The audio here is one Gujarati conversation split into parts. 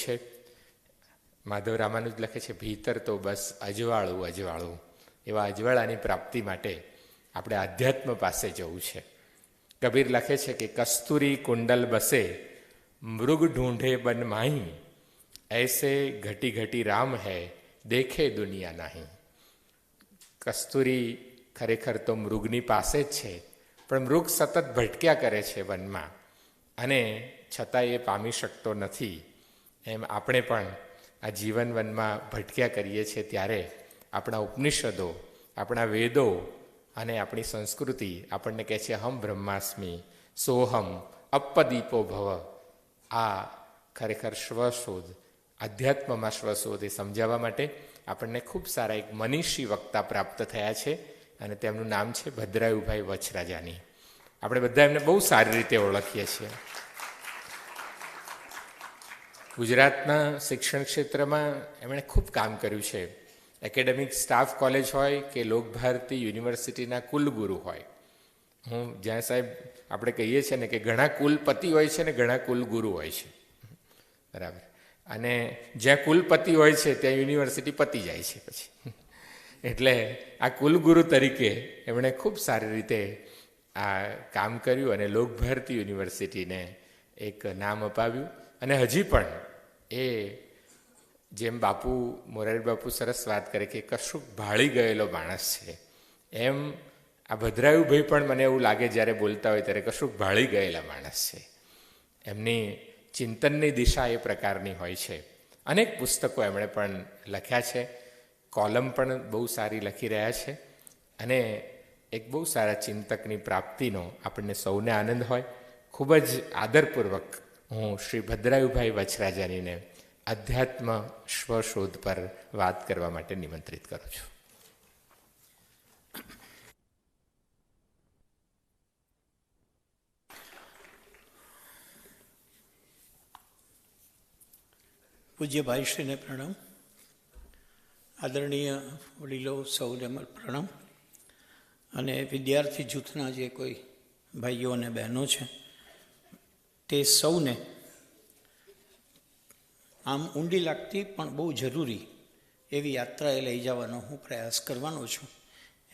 છે. માધવ રામાનુજ લખે છે, ભીતર તો બસ અજવાળું અજવાળું. એવા અજવાળાની પ્રાપ્તિ માટે આપણે આધ્યાત્મ પાસે જવું છે. કબીર લખે છે કે કસ્તુરી કુંડલ બસે મૃગ ઢૂંઢે બન માહી, ऐसे घटी घटी राम है देखे दुनिया नहीं. કસ્તુરી ખરેખર તો મૃગની પાસે જ છે, પણ મૃગ સતત ભટક્યા કરે છે વનમાં, અને છતાં એ પામી શકતો નથી. એમ આપણે પણ આ જીવન વનમાં ભટક્યા કરીએ છીએ. ત્યારે આપણા ઉપનિષદો, આપણા વેદો અને આપણી સંસ્કૃતિ આપણને કહે છે હમ બ્રહ્માસ્મિ સોહમ અપ્પદીપો ભવ. આ ખરેખર સ્વશોધ, આધ્યાત્મમાં સ્વશોધ એ સમજાવવા માટે આપણને ખૂબ સારા એક મનીષી વક્તા પ્રાપ્ત થયા છે, અને તેમનું નામ છે ભદ્રાયુભાઈ વચ્છરાજાની. આપણે બધા એમને બહુ સારી રીતે ઓળખીએ છીએ. ગુજરાતના શિક્ષણ ક્ષેત્રમાં એમણે ખૂબ કામ કર્યું છે. એકેડેમિક સ્ટાફ કોલેજ હોય કે લોકભારતી યુનિવર્સિટીના કુલગુરુ હોય. હું જ્યાં સાહેબ આપણે કહીએ છીએ ને કે ઘણા કુલપતિ હોય છે ને ઘણા કુલગુરુ હોય છે, બરાબર. અને જ્યાં કુલપતિ હોય છે ત્યાં યુનિવર્સિટી પતી જાય છે પછી. એટલે આ કુલગુરુ તરીકે એમણે ખૂબ સારી રીતે આ કામ કર્યું અને લોકભારતી યુનિવર્સિટીને એક નામ અપાવ્યું. અને હજી પણ એ જેમ બાપુ મોરારી બાપુ સરસ વાત કરે કે કશુંક ભાળી ગયેલો માણસ છે, એમ આ ભદ્રાયુભાઈ પણ મને એવું લાગે જ્યારે બોલતા હોય ત્યારે કશુંક ભાળી ગયેલા માણસ છે. એમની ચિંતનની દિશા એ પ્રકારની હોય છે. અનેક પુસ્તકો એમણે પણ લખ્યા છે, કોલમ પણ બહુ સારી લખી રહ્યા છે, અને એક બહુ સારા ચિંતકની પ્રાપ્તિનો આપણને સૌને આનંદ હોય. ખૂબ જ આદરપૂર્વક હું શ્રી ભદ્રાયુભાઈ વચ્છરાજાનીને અધ્યાત્મ સ્વશોધ પર વાત કરવા માટે નિમંત્રિત કરું છું. પૂજ્ય ભાઈશ્રીને પ્રણામ. આદરણીય વડીલો સૌને પ્રણામ. અને વિદ્યાર્થી જૂથના જે કોઈ ભાઈઓ અને બહેનો છે તે સૌને આમ ઊંડી લાગતી પણ બહુ જરૂરી એવી યાત્રાએ લઈ જવાનો હું પ્રયાસ કરવાનો છું.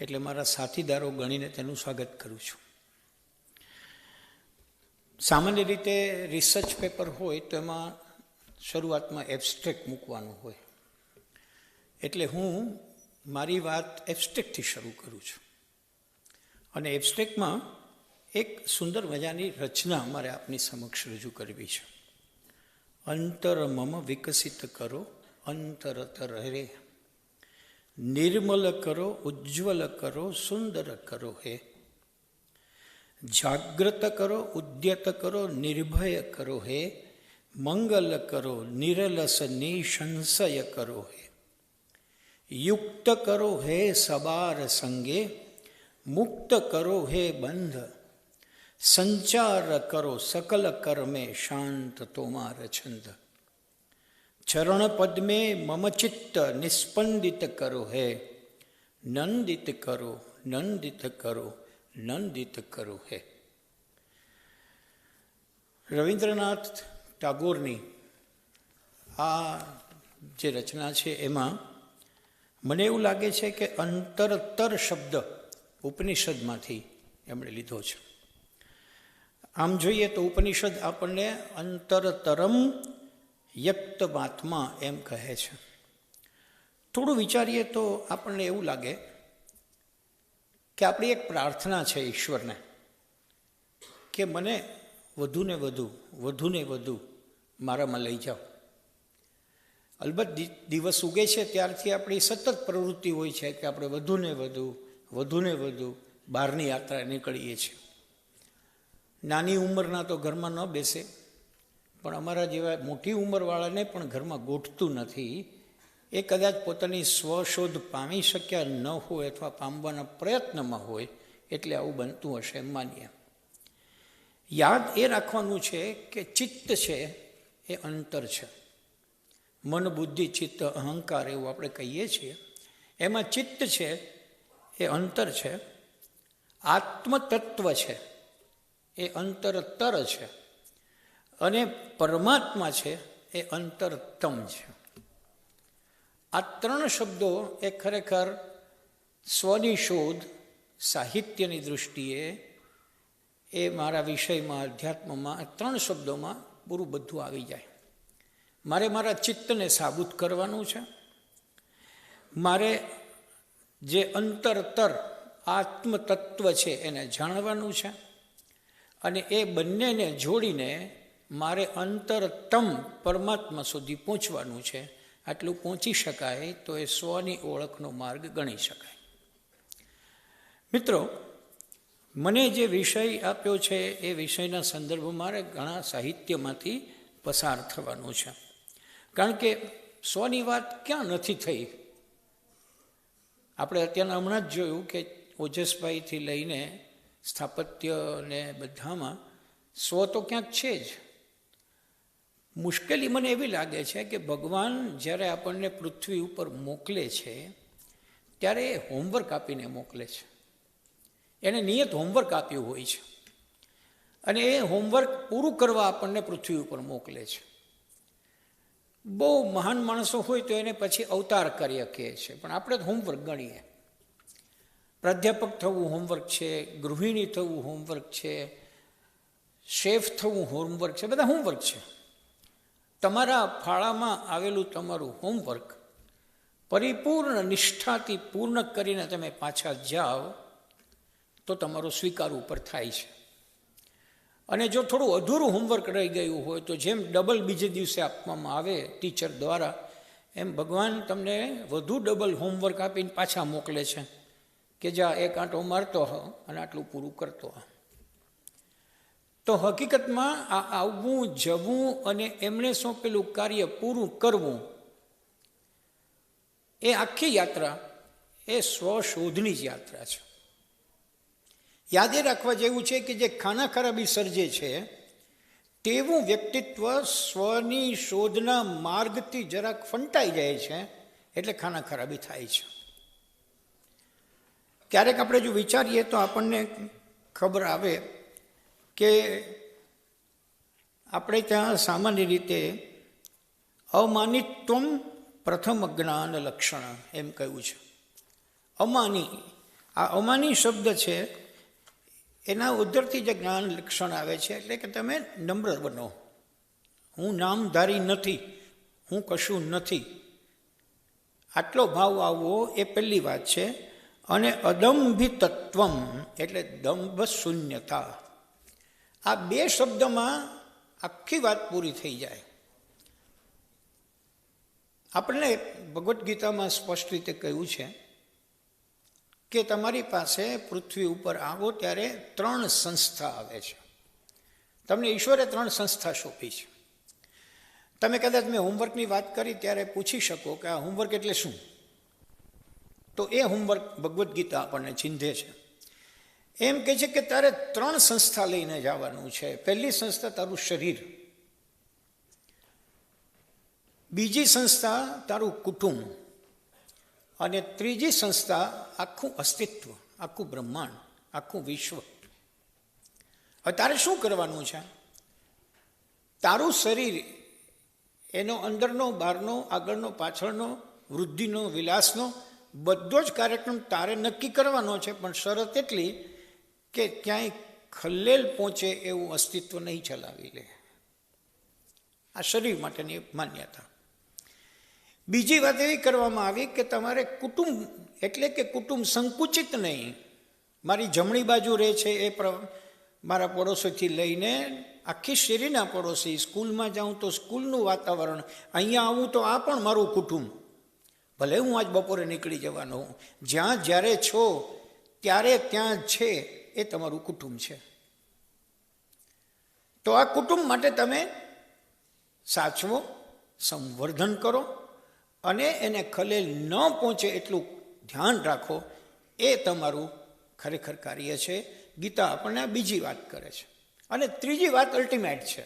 એટલે મારા સાથીદારો ગણીને તેનું સ્વાગત કરું છું. સામાન્ય રીતે રિસર્ચ પેપર હોય તો એમાં શરૂઆતમાં એબ્સ્ટ્રેક્ટ મૂકવાનું હોય, એટલે હું મારી વાત એબ્સ્ટ્રેક્ટથી શરૂ કરું છું. અને એબ્સ્ટ્રેક્ટમાં એક સુંદર મજાની રચના અમારે આપની સમક્ષ રજૂ કરવી છે. અંતર મમ વિકસિત કરો અંતરતર રે, નિર્મલ કરો ઉજ્જવલ કરો સુંદર કરો હે, જાગ્રત કરો ઉદ્યત કરો નિર્ભય કરો હે, મંગલ કરો નિરલસ નિસંશય કરો હે, યુક્ત કરો હે સબાર સંગે, મુક્ત કરો હે બંધ, સંચાર કરો સકલ કર્મે શાંત તોમાર છંદ, ચરણ પદ્મે મમ ચિત્ત નિસ્પંદિત કરો હે, નંદિત કરો નંદિત કરો નંદિત કરો હે. રવિન્દ્રનાથ ટાગોરની આ જે રચના છે એમાં મને એવું લાગે છે કે અંતરતર શબ્દ ઉપનિષદમાંથી એમણે લીધો છે. આમ જોઈએ તો ઉપનિષદ આપણને અંતરતરમ યક્તમાત્મા એમ કહે છે. થોડું વિચારીએ તો આપણને એવું લાગે કે આપણી એક પ્રાર્થના છે ઈશ્વરને કે મને વધુને વધુ મારામાં લઈ જાઓ. અલબત્ત દિવસ ઉગે છે ત્યારથી આપણી સતત પ્રવૃત્તિ હોય છે કે આપણે વધુને વધુ બહારની યાત્રા નીકળીએ છીએ. નાની ઉંમરના તો ઘરમાં ન બેસે, પણ અમારા જેવા મોટી ઉંમરવાળાને પણ ઘરમાં ગોઠતું નથી. એ કદાચ પોતાની સ્વશોધ પામી શક્યા ન હોય અથવા પામવાના પ્રયત્નમાં હોય એટલે આવું બનતું હશે એમ માનીએ. યાદ એ રાખવાનું છે કે ચિત્ત છે એ અંતર છે. મન બુદ્ધિ ચિત્ત અહંકાર એવું આપણે કહીએ છીએ, એમાં ચિત્ત છે એ અંતર છે, આત્મતત્વ છે એ અંતરતર છે, અને પરમાત્મા છે એ અંતરતમ છે. આ ત્રણ શબ્દો એ ખરેખર સ્વની શોધ સાહિત્યની દૃષ્ટિએ એ મારા વિષયમાં અધ્યાત્મમાં આ ત્રણ શબ્દોમાં પૂરું બધું આવી જાય. મારે મારા ચિત્તને સાબુત કરવાનું છે, મારે જે અંતરતર આત્મતત્વ છે એને જાણવાનું છે, અને એ બંનેને જોડીને મારે અંતરતમ પરમાત્મા સુધી પહોંચવાનું છે. આટલું પહોંચી શકાય તો એ સ્વની ઓળખનો માર્ગ ગણી શકાય. મિત્રો, મને જે વિષય આપ્યો છે એ વિષયના સંદર્ભમાં મારે ઘણા સાહિત્યમાંથી પસાર થવાનું છે, કારણ કે સ્વની વાત ક્યાં નથી થઈ. આપણે અત્યારના હમણાં જ જોયું કે ઓજસભાઈથી લઈને સ્થાપત્ય ને બધામાં સ્વ તો ક્યાંક છે જ. મુશ્કેલી મને એવી લાગે છે કે ભગવાન જ્યારે આપણને પૃથ્વી ઉપર મોકલે છે ત્યારે એ હોમવર્ક આપીને મોકલે છે. એને નિયત હોમવર્ક આપ્યું હોય છે, અને એ હોમવર્ક પૂરું કરવા આપણને પૃથ્વી ઉપર મોકલે છે. બહુ મહાન માણસો હોય તો એને પછી અવતાર કાર્ય કહે છે, પણ આપણે તો હોમવર્ક ગણીએ. પ્રાધ્યાપક થવું હોમવર્ક છે, ગૃહિણી થવું હોમવર્ક છે, શેફ થવું હોમવર્ક છે, બધા હોમવર્ક છે. તમારા ફાળામાં આવેલું તમારું હોમવર્ક પરિપૂર્ણ નિષ્ઠાથી પૂર્ણ કરીને તમે પાછા જાઓ તો તમારો સ્વીકાર ઉપર થાય છે. અને જો થોડું અધૂરું હોમવર્ક રહી ગયું હોય તો જેમ ડબલ બીજે દિવસે આપવામાં આવે ટીચર દ્વારા, એમ ભગવાન તમને વધુ ડબલ હોમવર્ક આપીને પાછા મોકલે છે કે જા એક આંટો મારતો હો અને આટલું પૂરું કરતો હો. તો હકીકતમાં આ આવવું જવું અને એમણે સોંપેલું કાર્ય પૂરું કરવું એ આખી યાત્રા એ સ્વશોધની જ યાત્રા છે. યાદ એ રાખવા જેવું છે કે જે ખાના ખરાબી સર્જે છે તેવું વ્યક્તિત્વ સ્વની શોધના માર્ગથી જરાક ફંટાઈ જાય છે એટલે ખાના ખરાબી થાય છે. ક્યારેક આપણે જો વિચારીએ તો આપણને ખબર આવે કે આપણે ત્યાં સામાન્ય રીતે અમાનિત્વમ પ્રથમ જ્ઞાન લક્ષણ એમ કહ્યું છે. અમાની, આ અમાની શબ્દ છે એના ઉદ્ધરથી જે જ્ઞાન લક્ષણ આવે છે એટલે કે તમે નમ્ર બનો. હું નામધારી નથી, હું કશું નથી, આટલો ભાવ આવવો એ પહેલી વાત છે. અને અદંભિતત્વમ એટલે દંભ શૂન્યતા. આ બે શબ્દમાં આખી વાત પૂરી થઈ જાય. આપણને ભગવદ્ ગીતામાં સ્પષ્ટ રીતે કહ્યું છે કે તમારી પાસે પૃથ્વી ઉપર આવો ત્યારે 3 સંસ્થા આવે છે. તમને ઈશ્વરે 3 સંસ્થા સોંપી છે. તમે કદાચ મેં હોમવર્કની વાત કરી ત્યારે પૂછી શકો કે આ હોમવર્ક એટલે શું? તો એ હોમવર્ક ભગવદ્ ગીતા આપણને ચીંધે છે. એમ કહે છે કે તારે 3 સંસ્થા લઈને જવાનું છે. પહેલી સંસ્થા તારું શરીર, બીજી સંસ્થા તારું કુટુંબ, અને ત્રીજી સંસ્થા આખું અસ્તિત્વ, આખું બ્રહ્માંડ, આખું વિશ્વ. હવે તારે શું કરવાનું છે? તારું શરીર, એનો અંદરનો, બહારનો, આગળનો, પાછળનો, વૃદ્ધિનો, વિલાસનો બધો જ કાર્યક્રમ તારે નક્કી કરવાનો છે, પણ શરત એટલી કે ક્યાંય ખલેલ પહોંચે એવું અસ્તિત્વ નહીં ચલાવી લે. આ શરીર માટેની માન્યતા. બીજી વાત એવી કરવામાં આવી કે તમારે કુટુંબ એટલે કે કુટુંબ સંકુચિત નહીં. મારી જમણી બાજુ રહે છે એ મારા પડોશીથી લઈને આખી શેરીના પડોશી, સ્કૂલમાં જાઉં તો સ્કૂલનું વાતાવરણ, અહીંયા આવું તો આ પણ મારું કુટુંબ. ભલે હું આજ બપોરે નીકળી જવાનો હું, જ્યાં જ્યારે છો ત્યારે ત્યાં છે એ તમારું કુટુંબ છે. તો આ કુટુંબ માટે તમે સાચવો, સંવર્ધન કરો અને એને ખલેલ ન પહોંચે એટલું ધ્યાન રાખો. એ તમારું ખરેખર કાર્ય છે. ગીતા આપણને આ બીજી વાત કરે છે. અને ત્રીજી વાત અલ્ટિમેટ છે.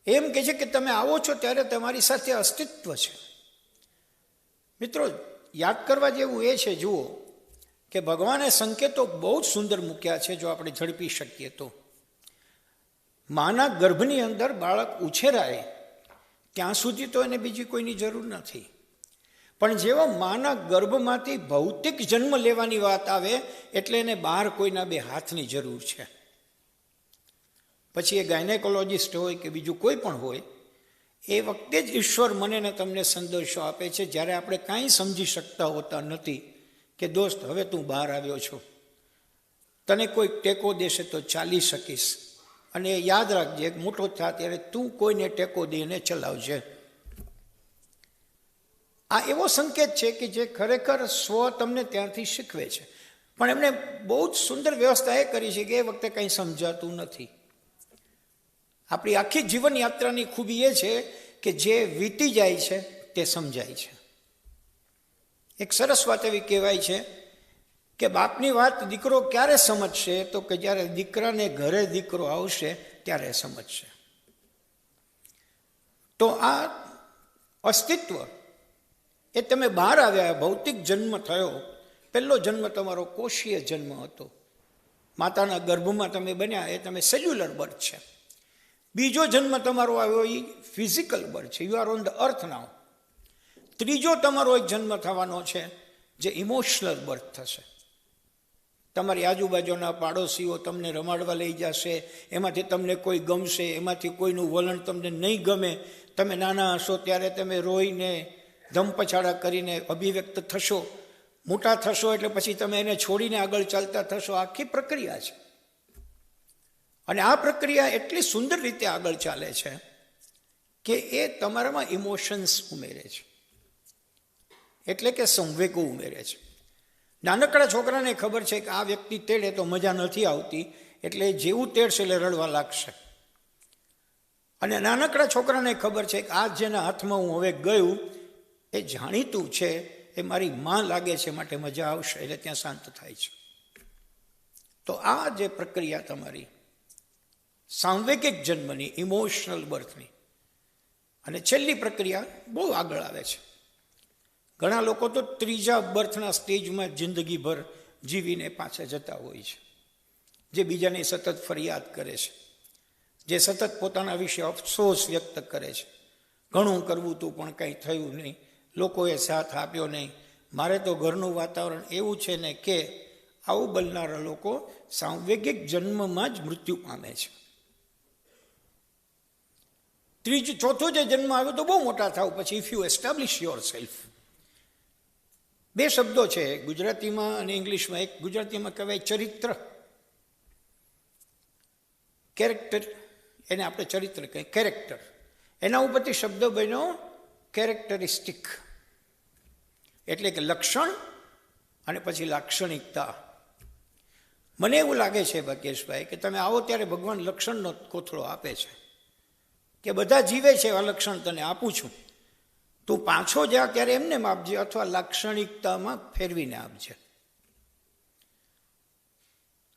એમ કહે છે કે તમે આવો છો ત્યારે તમારી સાથે અસ્તિત્વ છે. મિત્રો, યાદ કરવા જેવું એ છે, જુઓ કે ભગવાને સંકેતો બહુ જ સુંદર મૂક્યા છે. જો આપણે ઝડપી શકીએ તો માના ગર્ભની અંદર બાળક ઉછેરાય ત્યાં સુધી તો એને બીજી કોઈની જરૂર નથી. પણ જેવો માના ગર્ભમાંથી ભૌતિક જન્મ લેવાની વાત આવે એટલે એને બહાર કોઈના બે હાથની જરૂર છે. પછી એ ગાયનેકોલોજીસ્ટ હોય કે બીજું કોઈ પણ હોય, એ વખતે જ ઈશ્વર મને ને તમને સંદેશો આપે છે જ્યારે આપણે કાંઈ સમજી શકતા હોતા નથી કે દોસ્ત હવે તું બહાર આવ્યો છો, તને કોઈ ટેકો દેશે તો ચાલી શકીશ, અને યાદ રાખજે મોટો થા ત્યારે તું કોઈને ટેકો દઈને ચલાવજે. આ એવો સંકેત છે કે જે ખરેખર સ્વ તમને ત્યાંથી શીખવે છે. પણ એમણે બહુ જ સુંદર વ્યવસ્થા એ કરી છે કે એ વખતે કંઈ સમજાતું નથી. આપણી આખી જીવન યાત્રાની ખૂબી એ છે કે જે વીતી જાય છે તે સમજાય છે. એક સરસ વાત એવી કહેવાય છે કે બાપની વાત દીકરો ક્યારે સમજશે, તો કે જ્યારે દીકરાને ઘરે દીકરો આવશે ત્યારે સમજશે. તો આ અસ્તિત્વ એ તમે બહાર આવ્યા, ભૌતિક જન્મ થયો, પહેલો જન્મ તમારો કોષીય જન્મ હતો, માતાના ગર્ભમાં તમે બન્યા, એ તમે સેલ્યુલર બર્થ છે. બીજો જન્મ તમારો આવ્યો એ ફિઝિકલ બર્થ છે, you are on the earth now. ત્રીજો તમારો એક જન્મ થવાનો છે જે ઇમોશનલ બર્થ થશે. તમારી આજુબાજુના પાડોશીઓ તમને રમાડવા લઈ જશે, એમાંથી તમને કોઈ ગમશે, એમાંથી કોઈનું વલણ તમને નહીં ગમે. તમે નાના હશો ત્યારે તમે રોઈને ધમપછાડા કરીને અભિવ્યક્ત થશો, મોટા થશો એટલે પછી તમે એને છોડીને આગળ ચાલતા થશો. આખી પ્રક્રિયા છે. અને આ પ્રક્રિયા એટલી સુંદર રીતે આગળ ચાલે છે કે એ તમારામાં ઇમોશન્સ ઉમેરે છે, એટલે કે સંવેગો ઉમેરે છે. નાનકડા છોકરાને ખબર છે કે આ વ્યક્તિ તેડે તો મજા નથી આવતી, એટલે જેવું તેડશે એટલે રડવા લાગશે. અને નાનકડા છોકરાને ખબર છે કે આ જેના હાથમાં હું હવે ગયું એ જાણીતું છે, એ મારી માં લાગે છે, માટે મજા આવશે, એટલે ત્યાં શાંત થાય છે. તો આ જે પ્રક્રિયા તમારી સાંવેગિક જન્મની, ઇમોશનલ બર્થની, અને છેલ્લી પ્રક્રિયા બહુ આગળ આવે છે. ઘણા લોકો તો ત્રીજા બર્થના સ્ટેજમાં જિંદગીભર જીવીને પાછા જતા હોય છે, જે બીજાની સતત ફરિયાદ કરે છે, જે સતત પોતાના વિશે અફસોસ વ્યક્ત કરે છે. ઘણું કરવું તું પણ કંઈ થયું નહીં, લોકોએ સાથ આપ્યો નહીં, મારે તો ઘરનું વાતાવરણ એવું છે ને કે આવું બોલનારા લોકો સાંવેગિક જન્મમાં જ મૃત્યુ પામે છે. ચોથો જે જન્મ આવ્યો તો બહુ મોટા થાવ પછી, if you establish your self. બે શબ્દો છે ગુજરાતીમાં અને ઇંગ્લિશમાં. એક ગુજરાતીમાં કહેવાય ચરિત્ર, કેરેક્ટર, એને આપણે ચરિત્ર કહીએ, કેરેક્ટર. એના ઉપરથી શબ્દ બન્યો કેરેક્ટરિસ્ટિક, એટલે કે લક્ષણ અને પછી લાક્ષણિકતા. મને એવું લાગે છે ભાગ્યેશભાઈ કે તમે આવો ત્યારે ભગવાન લક્ષણનો કોથળો આપે છે કે બધા જીવે છે એવા લક્ષણ તને આપું છું, તું પાછો જા ત્યારે એમને આપજે અથવા લાક્ષણિકતામાં ફેરવીને આપજે.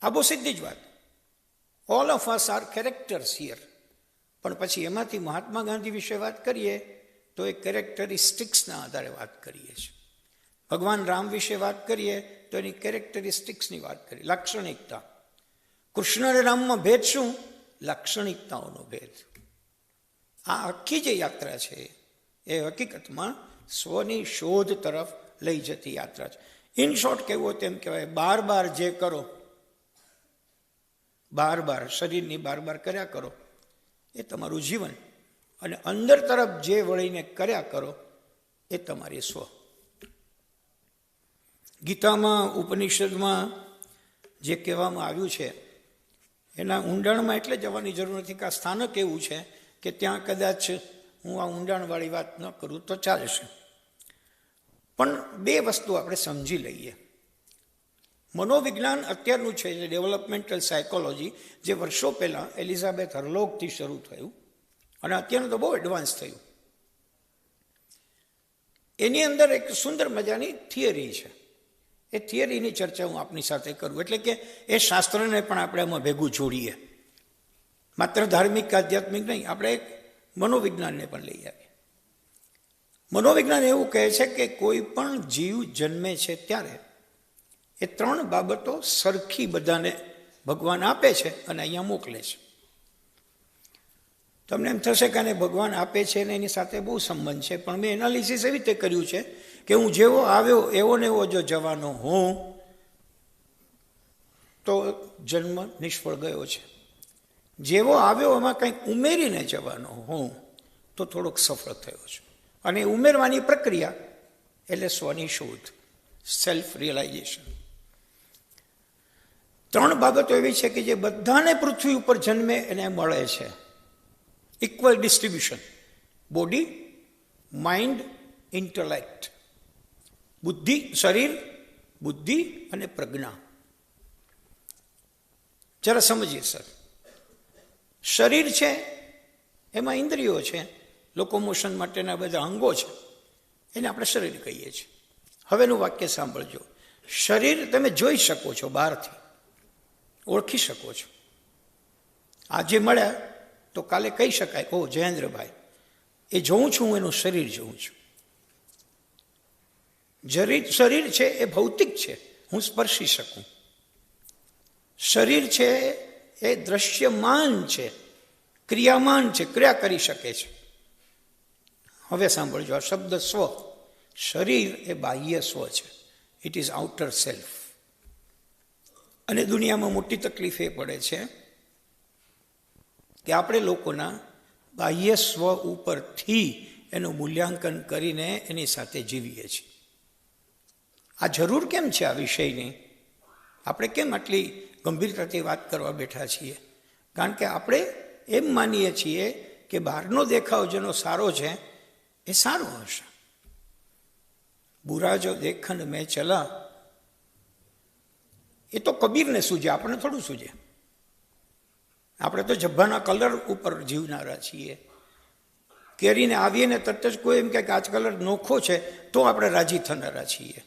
આ બહુ સીધી જ વાત. All of us are characters here. પણ પછી એમાંથી મહાત્મા ગાંધી વિશે વાત કરીએ તો એ કેરેક્ટરિસ્ટિક્સના આધારે વાત કરીએ છીએ. ભગવાન રામ વિશે વાત કરીએ તો એની કેરેક્ટરિસ્ટિક્સની વાત કરીએ, લાક્ષણિકતા. કૃષ્ણ અને રામમાં ભેદ શું? લાક્ષણિકતાઓનો ભેદ. આ આખી જે યાત્રા છે એ હકીકતમાં સ્વની શોધ તરફ લઈ જતી યાત્રા છે. ઇન શોર્ટ કહેવું હોય તેમ કહેવાય, બાર બાર જે કરો, બાર બાર શરીરની બાર બાર કર્યા કરો એ તમારું જીવન, અને અંદર તરફ જે વળીને કર્યા કરો એ તમારી સ્વ. ગીતામાં, ઉપનિષદમાં જે કહેવામાં આવ્યું છે એના ઊંડાણમાં એટલે જવાની જરૂર નથી કે આ સ્થાનક એવું છે કે ત્યાં કદાચ હું આ ઊંડાણવાળી વાત ન કરું તો ચાલશે. પણ બે વસ્તુ આપણે સમજી લઈએ. મનોવિજ્ઞાન અત્યારનું છે, જે ડેવલપમેન્ટલ સાયકોલોજી, જે વર્ષો પહેલાં એલિઝાબેથ હર્લોગથી શરૂ થયું અને અત્યારનું તો બહુ એડવાન્સ થયું. એની અંદર એક સુંદર મજાની થિયરી છે. એ થિયરીની ચર્ચા હું આપની સાથે કરું, એટલે કે એ શાસ્ત્રને પણ આપણે આમાં ભેગું જોડીએ. માત્ર ધાર્મિક કે આધ્યાત્મિક નહીં, આપણે એક મનોવિજ્ઞાનને પણ લઈ આવીએ. મનોવિજ્ઞાન એવું કહે છે કે કોઈ પણ જીવ જન્મે છે ત્યારે એ ત્રણ બાબતો સરખી બધાને ભગવાન આપે છે અને અહીંયા મોકલે છે. તમને એમ થશે કે આને ભગવાન આપે છે ને એની સાથે બહુ સંબંધ છે, પણ મેં એનાલિસિસ એવી રીતે કર્યું છે કે હું જેવો આવ્યો એવો ને એવો જો જવાનો હું તો જન્મ નિષ્ફળ ગયો છે. જેવો આવ્યો એમાં કંઈક ઉમેરીને જવાનો હું તો થોડોક સફળ થયો છું. અને ઉમેરવાની પ્રક્રિયા એટલે સ્વની શોધ, સેલ્ફ રિયલાઇઝેશન. 3 બાબતો એવી છે કે જે બધાને પૃથ્વી ઉપર જન્મે એને મળે છે. Equal distribution: body, mind, intellect. બુદ્ધિ, શરીર, બુદ્ધિ અને પ્રજ્ઞા. જરા સમજીએ સર. શરીર છે એમાં ઇન્દ્રિયો છે, લોકોમોશન માટેના બધા અંગો છે, એને આપણે શરીર કહીએ છીએ. હવેનું વાક્ય સાંભળજો. શરીર તમે જોઈ શકો છો, બહારથી ઓળખી શકો છો. આજે મળ્યા તો કાલે કહી શકાય, ઓ જયેન્દ્રભાઈ એ જોઉં છું, હું એનું શરીર જોઉં છું. શરીર છે એ ભૌતિક છે, હું સ્પર્શી શકું. શરીર છે એ દ્રશ્યમાન છે, ક્રિયામાન છે, ક્રિયા કરી શકે છે. હવે સાંભળજો આ શબ્દ સ્વ. શરીર એ બાહ્ય સ્વ છે, ઇટ ઇઝ આઉટર સેલ્ફ. અને દુનિયામાં મોટી તકલીફ એ પડે છે કે આપણે લોકોના બાહ્ય સ્વ ઉપરથી એનું મૂલ્યાંકન કરીને એની સાથે જીવીએ છીએ. આ જરૂર કેમ છે આ વિષયની? આપણે કેમ આટલી ગંભીરતાથી વાત કરવા બેઠા છીએ? કારણ કે આપણે એમ માનીએ છીએ કે બહારનો દેખાવ જેનો સારો છે એ સારો હશે. બુરા જો દેખન મેં ચલા, એ તો કબીરને સૂજે, આપણને થોડું સૂજે. આપણે તો જબ્બાના કલર ઉપર જીવનારા છીએ. કેરીને આવીએ ને તરત જ કોઈ એમ કે આ કલર નોખો છે તો આપણે રાજી થનારા છીએ.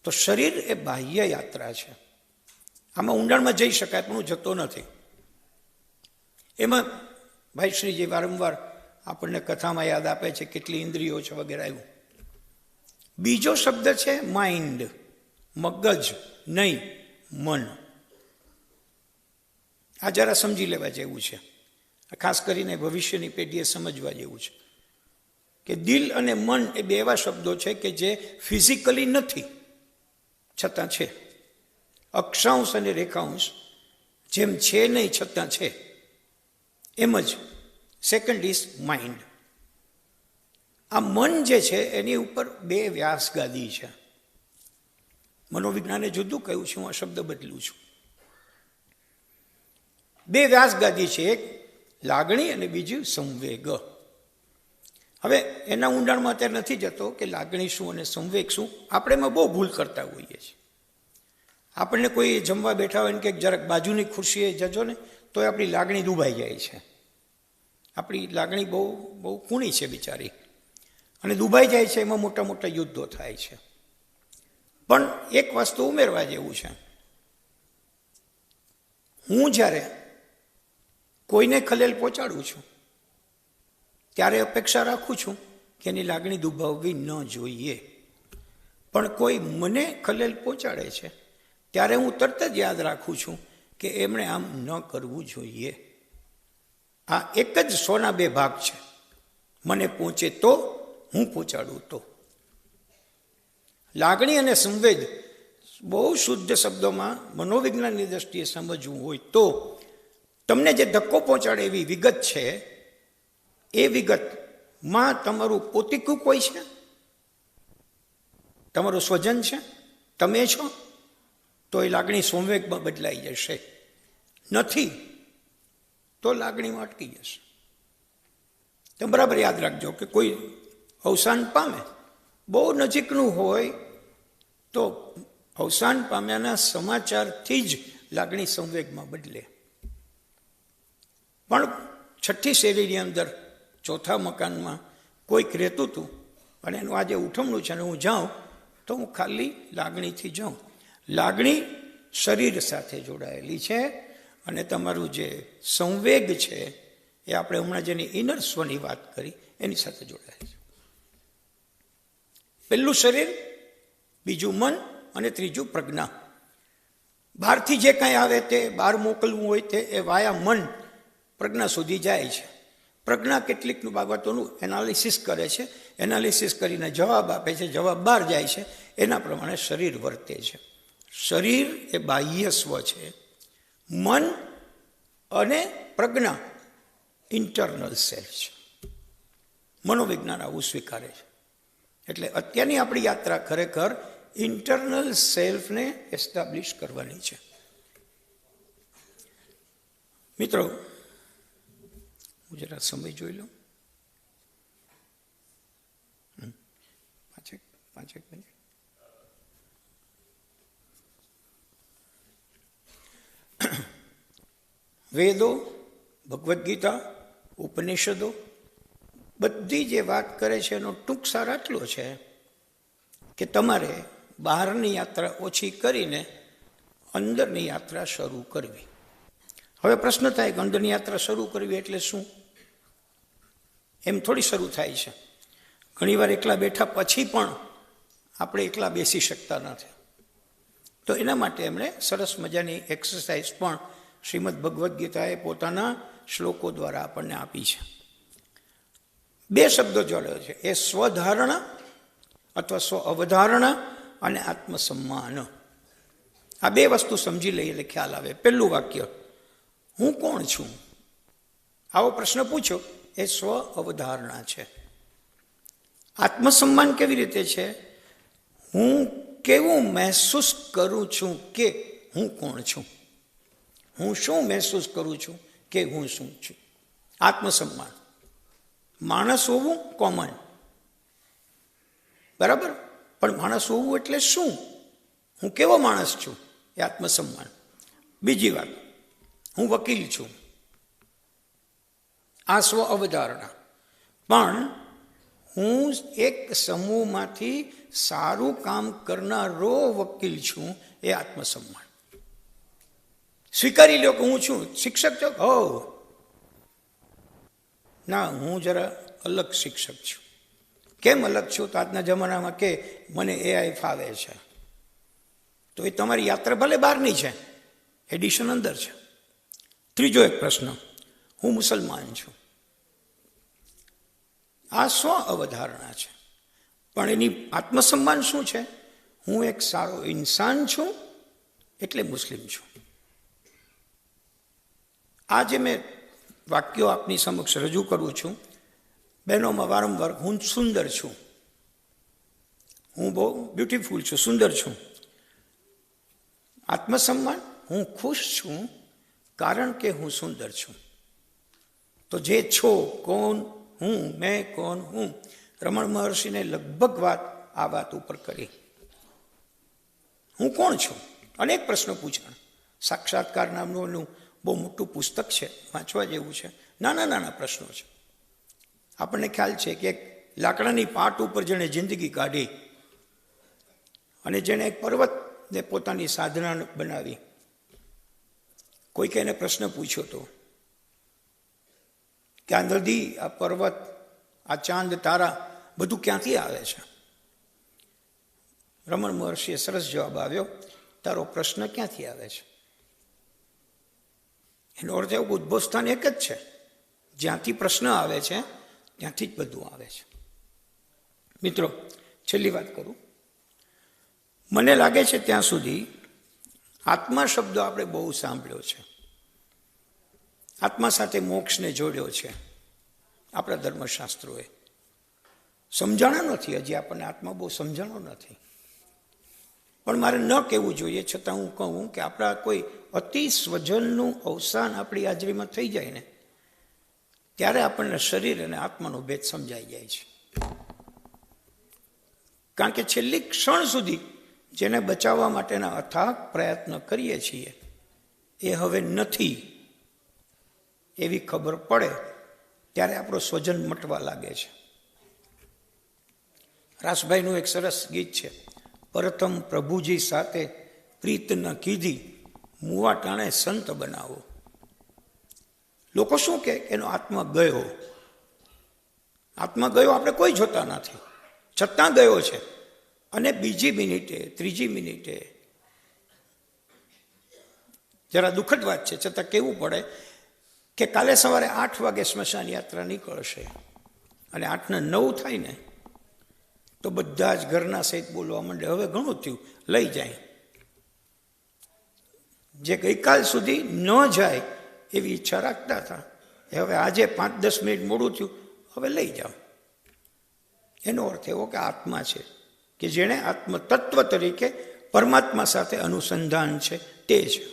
તો શરીર એ બાહ્ય યાત્રા છે. આમાં ઊંડાણમાં જઈ શકાય પણ હું જતો નથી. એમાં ભાઈ શ્રીજી વારંવાર આપણને કથામાં યાદ આપે છે કેટલી ઇન્દ્રિયો છે વગેરે આવ્યું. બીજો શબ્દ છે માઇન્ડ, મગજ નહીં, મન. આ જરા સમજી લેવા જેવું છે. ખાસ કરીને ભવિષ્યની પેઢીએ સમજવા જેવું છે કે દિલ અને મન એ બે એવા શબ્દો છે કે જે ફિઝિકલી નથી છતાં છે. અક્ષાંશ અને રેખાંશ જેમ છે નહીં છતાં છે, એમ જ સેકન્ડ ઇઝ માઇન્ડ. આ મન જે છે એની ઉપર 2 વ્યાસગાદી છે. મનોવિજ્ઞાને જુદું કહ્યું છે, હું આ શબ્દ બદલું છું. 2 વ્યાસગાદી છે, એક લાગણી અને બીજું સંવેગ. હવે એના ઊંડાણમાં અત્યારે નથી જતો કે લાગણી શું અને સંવેગ શું. આપણે એમાં બહુ ભૂલ કરતા હોઈએ છીએ. આપણને કોઈ જમવા બેઠા હોય ને કે જરાક બાજુની ખુરશીએ જજો ને તો આપણી લાગણી દુભાઈ જાય છે. આપણી લાગણી બહુ બહુ કૂણી છે બિચારી, અને દુભાઈ જાય છે. એમાં મોટા મોટા યુદ્ધો થાય છે. પણ એક વસ્તુ ઉમેરવા જેવું છે. હું જ્યારે કોઈને ખલેલ પહોંચાડું છું ત્યારે અપેક્ષા રાખું છું કે એની લાગણી દુભાવવી ન જોઈએ. પણ કોઈ મને ખલેલ પહોંચાડે છે ત્યારે હું તરત જ યાદ રાખું છું કે એમણે આમ ન કરવું જોઈએ. આ એક જ 100ના 2 ભાગ છે. મને પહોંચે તો, હું પહોંચાડું તો. લાગણી અને સંવેદ બહુ શુદ્ધ શબ્દોમાં મનોવિજ્ઞાનની દ્રષ્ટિએ સમજવું હોય તો તમને જે ધક્કો પહોંચાડે એવી વિગત છે, એ વિગતમાં તમારું પોતીકું કોઈ છે, તમારું સ્વજન છે, તમે છો, તો એ લાગણી સંવેગમાં બદલાઈ જશે. નથી તો લાગણીમાં અટકી જશે. તમે બરાબર યાદ રાખજો કે કોઈ અવસાન પામે, બહુ નજીકનું હોય તો અવસાન પામ્યાના સમાચારથી જ લાગણી સંવેગમાં બદલે. પણ 6ઠ્ઠી શેરીની અંદર 4થા મકાનમાં કોઈક રહેતું હતું અને એનું આજે ઉઠમણું છે અને હું જાઉં તો હું ખાલી લાગણીથી જાઉં. લાગણી શરીર સાથે જોડાયેલી છે અને તમારું જે સંવેગ છે એ આપણે હમણાં જેની ઇનર સ્વની વાત કરી એની સાથે જોડાયેલી છે. પહેલું શરીર, બીજું મન અને ત્રીજું પ્રજ્ઞા. બહારથી જે કાંઈ આવે તે બહાર મોકલવું હોય તે એ વાયા મન પ્રજ્ઞા સુધી જાય છે. પ્રજ્ઞા કેટલીક બાબતોનું એનાલિસિસ કરે છે, એનાલિસિસ કરીને જવાબ આપે છે, જવાબ બહાર જાય છે, એના પ્રમાણે શરીર વર્તે છે. શરીર એ બાહ્ય સ્વ છે, મન અને પ્રજ્ઞા ઇન્ટરનલ સેલ્ફ છે. મનોવિજ્ઞાન આવું સ્વીકારે છે. એટલે અત્યારની આપણી યાત્રા ખરેખર ઇન્ટરનલ સેલ્ફને એસ્ટાબ્લિશ કરવાની છે. મિત્રો, હું જરા સમય જોઈ લઉં. 5 મિનિટ. વેદો, ભગવદ્ ગીતા, ઉપનિષદો બધી જે વાત કરે છે એનો ટૂંક સાર આટલો છે કે તમારે બહારની યાત્રા ઓછી કરીને અંદરની યાત્રા શરૂ કરવી. હવે પ્રશ્ન થાય કે અંદરની યાત્રા શરૂ કરવી એટલે શું? એમ થોડી શરૂ થાય છે. ઘણીવાર એકલા બેઠા પછી પણ આપણે એકલા બેસી શકતા નથી. તો એના માટે એમણે સરસ મજાની એક્સરસાઇઝ પણ શ્રીમદ ભગવદ્ ગીતાએ પોતાના શ્લોકો દ્વારા આપણને આપી છે. 2 શબ્દો જોડ્યો છે, એ સ્વધારણા અથવા સ્વ અવધારણા અને આત્મસન્માન. આ 2 વસ્તુ સમજી લઈએ એટલે ખ્યાલ આવે. પહેલું વાક્ય, હું કોણ છું? આવો પ્રશ્ન પૂછો, એ સ્વ અવધારણા છે. આત્મસન્માન કેવી રીતે છે? હું કેવું મહેસૂસ કરું છું કે હું કોણ છું? હું શું મહેસૂસ કરું છું કે હું શું છું? આત્મસન્માન. માણસ હોવું કોમન, બરાબર, પણ માણસ હોવું એટલે શું? હું કેવો માણસ છું? એ આત્મસન્માન. બીજી વાત, હું વકીલ છું, આ સ્વ અવધારણા. પણ હું એક સમૂહમાંથી સારું કામ કરનારો વકીલ છું, એ આત્મસન્માન. સ્વીકારી લો કે હું છું શિક્ષક છો. હો ના, હું જરા અલગ શિક્ષક છું. કેમ અલગ છું? તો આજના જમાનામાં કે મને AI ફાવે છે. તો એ તમારી યાત્રા ભલે બહારની છે, એડિશન અંદર છે. ત્રીજો એક પ્રશ્ન, હું મુસલમાન છું. આ સ્વ અવધારણા છે. પણ એની આત્મસન્માન શું છે? હું એક સારો ઇન્સાન છું એટલે મુસ્લિમ છું. આ જે મેં વાક્યો આપની સમક્ષ રજૂ કરું છું, બહેનોમાં વારંવાર હું સુંદર છું, હું બહુ બ્યુટીફુલ છું, સુંદર છું. આત્મસન્માન, હું ખુશ છું કારણ કે હું સુંદર છું. તો જે છો, કોણ હું, મેં કોણ હું, રમણ મહર્ષિને લગભગ વાત આ વાત ઉપર કરી. હું કોણ છું? અનેક પ્રશ્નો પૂછ્યા. સાક્ષાત્કાર નામનું એનું બહુ મોટું પુસ્તક છે, વાંચવા જેવું છે. નાના નાના પ્રશ્નો છે. આપણને ખ્યાલ છે કે એક લાકડાની પાટ ઉપર જેણે જિંદગી કાઢી અને જેણે એક પર્વતને પોતાની સાધના બનાવી. કોઈકે એને પ્રશ્ન પૂછ્યો હતો કે આ નદી, આ પર્વત, આ ચાંદ, તારા બધું ક્યાંથી આવે છે? રમણ મહર્ષિએ સરસ જવાબ આવ્યો, તારો પ્રશ્ન ક્યાંથી આવે છે? એનો અર્થ એવું, ઉદ્ભવ સ્થાન એક જ છે. જ્યાંથી પ્રશ્ન આવે છે ત્યાંથી જ બધું આવે છે. મિત્રો, છેલ્લી વાત કરું. મને લાગે છે ત્યાં સુધી આત્મા શબ્દ આપણે બહુ સાંભળ્યો છે. આત્મા સાથે મોક્ષને જોડ્યો છે આપણા ધર્મશાસ્ત્રોએ. સમજાણો નથી હજી આપણને, આત્મા બહુ સમજાણો નથી. પણ મારે ન કહેવું જોઈએ, છતાં હું કહું કે આપણા કોઈ અતિ સ્વજનનું અવસાન આપણી હાજરીમાં થઈ જાય ને, ત્યારે આપણને શરીર અને આત્માનો ભેદ સમજાઈ જાય છે. કારણ કે છેલ્લી ક્ષણ સુધી જેને બચાવવા માટેના અથાગ પ્રયત્ન કરીએ છીએ એ હવે નથી એવી ખબર પડે ત્યારે આપણો સ્વજન મટવા લાગે છે. રાસભાઈનું એક સરસ ગીત છે, પ્રથમ પ્રભુજી સાથે પ્રીત ન કીધી, મુવા ટાણે સંત બનાવો. લોકો શું કે એનો આત્મા ગયો. આત્મા ગયો આપણે કોઈ જોતા નથી, છતાં ગયો છે. અને બીજી મિનિટે, ત્રીજી મિનિટે, જરા દુઃખદ વાત છે છતાં કેવું પડે, કે કાલે સવારે 8 વાગે સ્મશાન યાત્રા નીકળશે અને 8 ને 9 થાય ને તો બધા જ ઘરના સહિત બોલવા માંડે, હવે ઘણું થયું, લઈ જાય. જે ગઈકાલ સુધી ન જાય એવી ઈચ્છા રાખતા હતા, હવે આજે 5-10 મિનિટ મોડું થયું, હવે લઈ જાઓ. એનો અર્થ એવો કે આત્મા છે કે જેણે આત્મતત્વ તરીકે પરમાત્મા સાથે અનુસંધાન છે તે છે.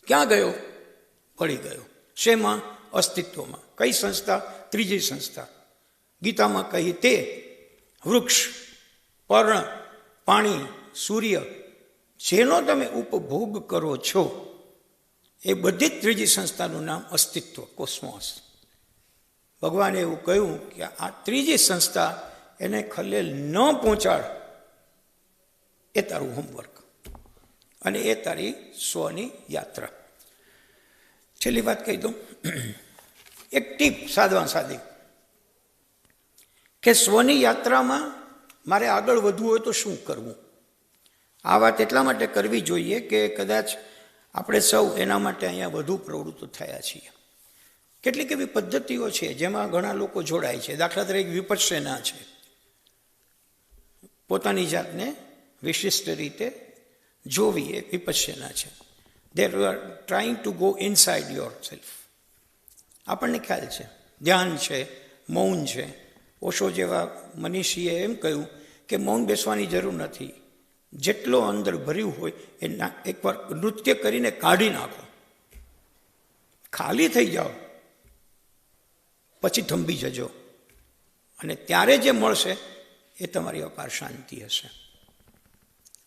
ક્યાં ગયો? પડી ગયો. શેમાં? અસ્તિત્વમાં. કઈ સંસ્થા? ત્રીજી સંસ્થા. ગીતામાં કહી તે વૃક્ષ, પર્ણ, પાણી, સૂર્ય જેનો તમે ઉપભોગ કરો છો એ બધી જ ત્રીજી સંસ્થાનું નામ અસ્તિત્વ, કોસ્મોસ. ભગવાને એવું કહ્યું કે આ ત્રીજી સંસ્થા એને ખલેલ ન પહોંચાડ, એ તારું હોમવર્ક અને એ તારી સ્વની યાત્રા. છેલ્લી વાત કહી દઉં, એક ટીપ સાદમાં સાદી, કે સ્વની યાત્રામાં મારે આગળ વધવું હોય તો શું કરવું. આ વાત એટલા માટે કરવી જોઈએ કે કદાચ આપણે સૌ એના માટે અહીંયા વધુ પ્રવૃત્ત થયા છીએ. કેટલીક એવી પદ્ધતિઓ છે જેમાં ઘણા લોકો જોડાય છે. દાખલા તરીકે વિપશ્યના છે. પોતાની જાતને વિશિષ્ટ રીતે જોવી એ વિપશ્યના છે. They are trying to go inside your self. આપણને ખ્યાલ છે, ધ્યાન છે, મૌન છે. ઓશો જેવા મનીષીએ એમ કહ્યું કે મૌન બેસવાની જરૂર નથી, જેટલો અંદર ભર્યું હોય એ એકવાર નૃત્ય કરીને કાઢી નાખો, ખાલી થઈ જાઓ, પછી થંભી જજો, અને ત્યારે જે મળશે એ તમારી અપાર શાંતિ હશે.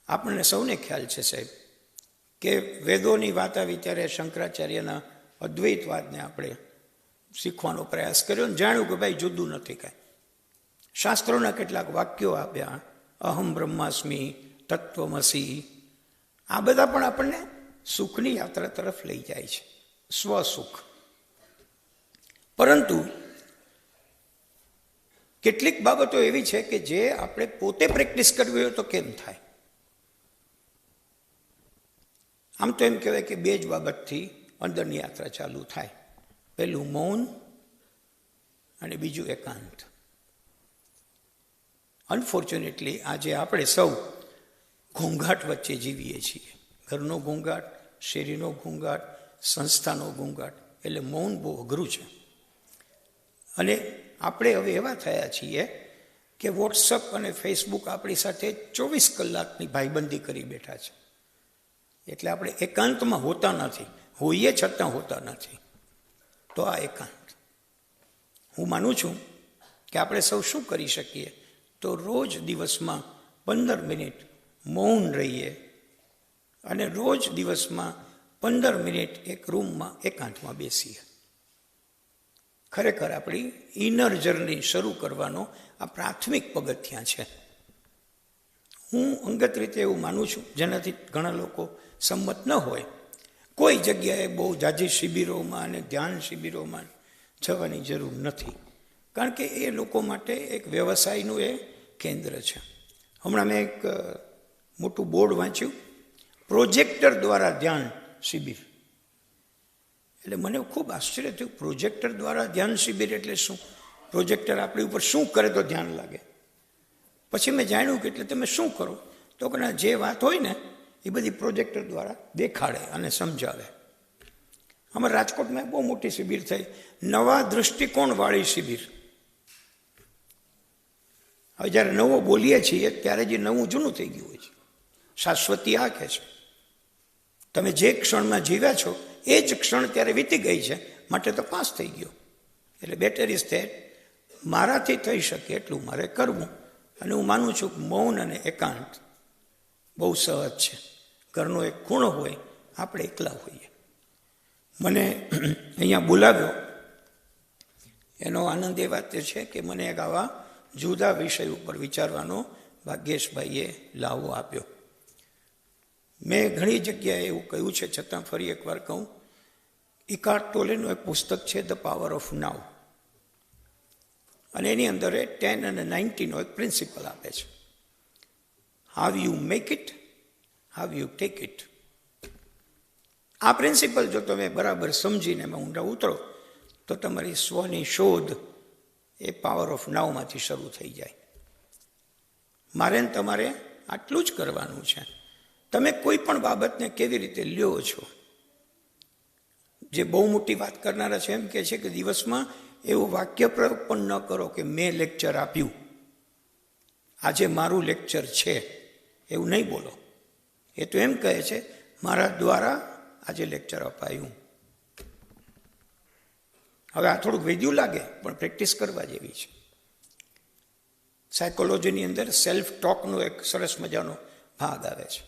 આપણને સૌને ખ્યાલ છે સાહેબ કે વેદોની વાત આવી ત્યારે શંકરાચાર્યના અદ્વૈતવાદને આપણે શીખવાનો પ્રયાસ કર્યો અને જાણ્યું કે ભાઈ જુદું નથી કાંઈ. શાસ્ત્રોના કેટલાક વાક્યો આપ્યા, અહમ બ્રહ્માસ્મિ, તત્વમસી, આ બધા પણ આપણને સુખની યાત્રા તરફ લઈ જાય છે, સ્વસુખ. પરંતુ કેટલીક બાબતો એવી છે કે જે આપણે પોતે પ્રેક્ટિસ કરવી હોય તો કેમ થાય. આમ તો એમ કહેવાય કે 2 જ બાબતથી અંદરની યાત્રા ચાલુ થાય. પહેલું મૌન અને બીજું એકાંત. અનફોર્ચ્યુનેટલી આજે આપણે સૌ ઘોંઘાટ વચ્ચે જીવીએ છીએ. ઘરનો ઘોંઘાટ, શેરીનો ઘોંઘાટ, સંસ્થાનો ઘોંઘાટ, એટલે મૌન બહુ અઘરું છે. અને આપણે હવે એવા થયા છીએ કે વોટ્સઅપ અને ફેસબુક આપણી સાથે 24 કલાકની ભાઈબંધી કરી બેઠા છે. એટલે આપણે એકાંતમાં હોતા નથી, હોઈએ છતાં હોતા નથી. તો આ એકાંત. હું માનું છું કે આપણે સૌ શું કરી શકીએ તો રોજ દિવસમાં 15 મિનિટ મૌન રહીએ અને રોજ દિવસમાં 15 મિનિટ એક રૂમમાં એકાંતમાં બેસીએ. ખરેખર આપણી ઇનર જર્ની શરૂ કરવાનો આ પ્રાથમિક પગથિયાં છે. હું અંગત રીતે એવું માનું છું, જેનાથી ઘણા લોકો સંમત ન હોય, કોઈ જગ્યાએ બહુ જાજી શિબિરોમાં અને ધ્યાન શિબિરોમાં જવાની જરૂર નથી, કારણ કે એ લોકો માટે એક વ્યવસાયનું એ કેન્દ્ર છે. હમણાં મેં એક મોટું બોર્ડ વાંચ્યું, પ્રોજેક્ટર દ્વારા ધ્યાન શિબિર. એટલે મને ખૂબ આશ્ચર્ય થયું, પ્રોજેક્ટર દ્વારા ધ્યાન શિબિર એટલે શું? પ્રોજેક્ટર આપણી ઉપર શું કરે તો ધ્યાન લાગે? પછી મેં જાણ્યું કે એટલે તમે શું કરો તો કે જે વાત હોય ને એ બધી પ્રોજેક્ટર દ્વારા દેખાડે અને સમજાવે. અમારા રાજકોટમાં બહુ મોટી શિબિર થઈ, નવા દૃષ્ટિકોણવાળી શિબિર. હવે જ્યારે નવો બોલીએ છીએ ત્યારે જે નવું જૂનું થઈ ગયું હોય છે. શાશ્વતી આ કહે છે, તમે જે ક્ષણમાં જીવ્યા છો એ જ ક્ષણ ત્યારે વીતી ગઈ છે, માટે તો પાસ થઈ ગયો. એટલે બેટર ઇઝ ધેટ મારાથી થઈ શકે એટલું મારે કરવું. અને હું માનું છું કે મૌન અને એકાંત બહુ સહજ છે. ઘરનો એક ખૂણો હોય, આપણે એકલા હોઈએ. મને અહીંયા બોલાવ્યો એનો આનંદ એ વાત છે કે મને એક આવા જુદા વિષય ઉપર વિચારવાનો ભાગ્યેશભાઈએ લાવો આપ્યો. મેં ઘણી જગ્યાએ એવું કહ્યું છે, છતાં ફરી એકવાર કહું, ઇકાર્ટ ટોલેનું એક પુસ્તક છે ધ પાવર ઓફ નાઉ, અને એની અંદર 10 અને 90નો એક પ્રિન્સિપલ આપે છે. How you make it, how you take it. આ પ્રિન્સિપલ જો તમે બરાબર સમજીને એમાં ઊંડા ઉતરો તો તમારી સ્વની શોધ એ પાવર ઓફ નાવમાંથી શરૂ થઈ જાય. મારે ને તમારે આટલું જ કરવાનું છે. તમે કોઈ પણ બાબતને કેવી રીતે લ્યો છો. જે બહુ મોટી વાત કરનારા છે એમ કહે છે કે દિવસમાં એવું વાક્ય પ્રયોગ પણ ન કરો કે મેં લેક્ચર આપ્યું, આજે મારું લેક્ચર છે, એવું નહીં બોલો. એ તો એમ કહે છે મારા દ્વારા આજે લેક્ચર અપાયું. હવે આ થોડુંક વૈદ્યું લાગે પણ પ્રેક્ટિસ કરવા જેવી છે. સાયકોલોજીની અંદર સેલ્ફ ટોકનો એક સરસ મજાનો ભાગ આવે છે.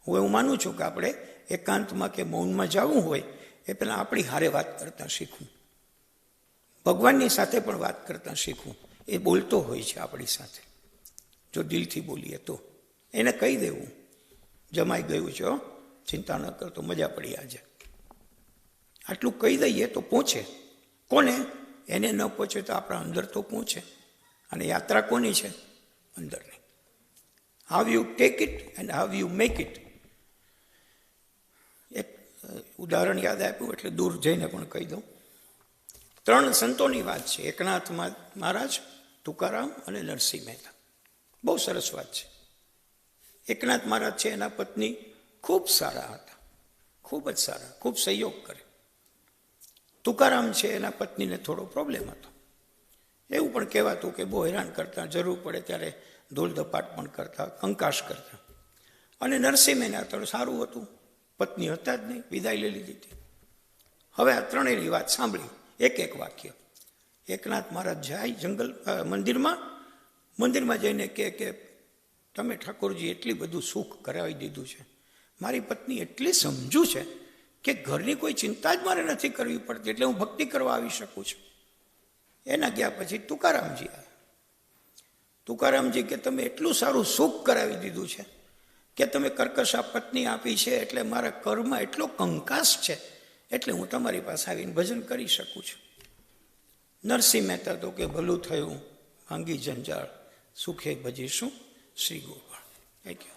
હું એવું માનું છું કે આપણે એકાંતમાં કે મૌનમાં જવું હોય એ પહેલાં આપણી હારે વાત કરતાં શીખવું, ભગવાનની સાથે પણ વાત કરતાં શીખવું. એ બોલતો હોય છે આપણી સાથે, જો દિલથી બોલીએ તો. એને કહી દેવું જમાઈ ગયું છે, ચિંતા ન કરતો, મજા પડી આજે. આટલું કહી દઈએ તો પહોંચે. કોને? એને ન પહોંચે તો આપણા અંદર તો પહોંચે. અને યાત્રા કોની છે? અંદરની. How you take it and how you make it. એક ઉદાહરણ યાદ આપ્યું એટલે દૂર જઈને પણ કહી દઉં. 3 સંતોની વાત છે, એકનાથ મહારાજ, તુકારામ અને નરસિંહ મહેતા. બહુ સરસ વાત છે. એકનાથ મહારાજ છે એના પત્ની ખૂબ સારા હતા, ખૂબ જ સારા, ખૂબ સહયોગ કરે. તુકારામ છે એના પત્નીને થોડો પ્રોબ્લેમ હતો. એવું પણ કહેવાતું કે બહુ હેરાન કરતા, જરૂર પડે ત્યારે ધોલ ધપાટ પણ કરતા, કંકાશ કરતા. અને નરસિંહ મહેતા તો સારું હતું, પત્ની હતા જ નહીં, વિદાય લઈ લીધી હતી. હવે આ ત્રણેયની વાત સાંભળી, એક વાક્ય. એકનાથ મહારાજ જાય મંદિરમાં જઈને કે તમે ઠાકોરજી એટલી બધું સુખ કરાવી દીધું છે, મારી પત્ની એટલી સમજુ છે કે ઘરની કોઈ ચિંતા જ મારે નથી કરવી પડતી, એટલે હું ભક્તિ કરવા આવી શકું છું. એના ગયા પછી તુકારામજી આવ્યા. તુકારામજી કે તમે એટલું સારું સુખ કરાવી દીધું છે કે તમે કર્કશા પત્ની આપી છે, એટલે મારા કર્મમાં એટલો કંકાસ છે, એટલે હું તમારી પાસે આવીને ભજન કરી શકું છું. નરસિંહ મહેતા તો કે ભલું થયું, ભાંગી જંજાળ, સુખે ભજીશું શ્રી ગોપાળ. Thank you.